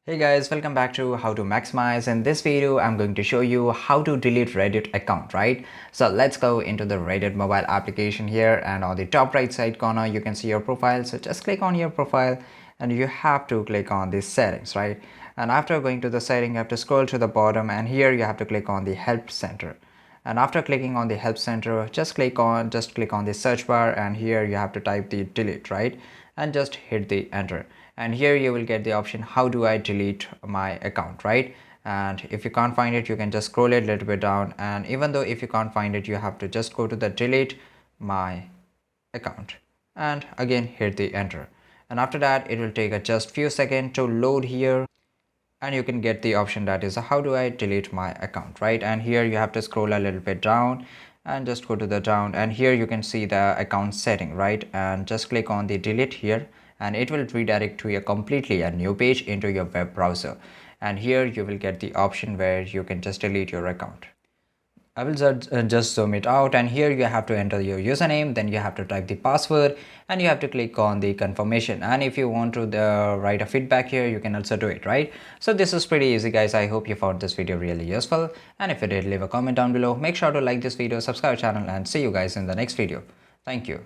Hey guys, welcome back to How to Maximize. In this video, I'm going to show you how to delete Reddit account, right? So let's go into the Reddit mobile application here, and on the top right side corner, you can see your profile. So just click on your profile and you have to click on the settings, right? And after going to the setting, you have to scroll to the bottom, and here you have to click on the help center. And after clicking on the help center, just click on the search bar, and here you have to type the delete, right? And just hit the enter, and here you will get the option how do I delete my account, right? And if you can't find it, you can just scroll it a little bit down, and even though if you can't find it, you have to just go to the delete my account and again hit the enter. And after that, it will take a just few seconds to load here, and you can get the option that is how do I delete my account, right? And here you have to scroll a little bit down and just go to the down, and here you can see the account setting, right? And just click on the delete here, and it will redirect to a completely a new page into your web browser. And here you will get the option where you can just delete your account. I will just zoom it out, and here you have to enter your username, then you have to type the password, and you have to click on the confirmation. And if you want to write a feedback here, you can also do it, right? So this is pretty easy, guys. I hope you found this video really useful, and if you did, leave a comment down below. Make sure to like this video, subscribe channel, and see you guys in the next video. Thank you.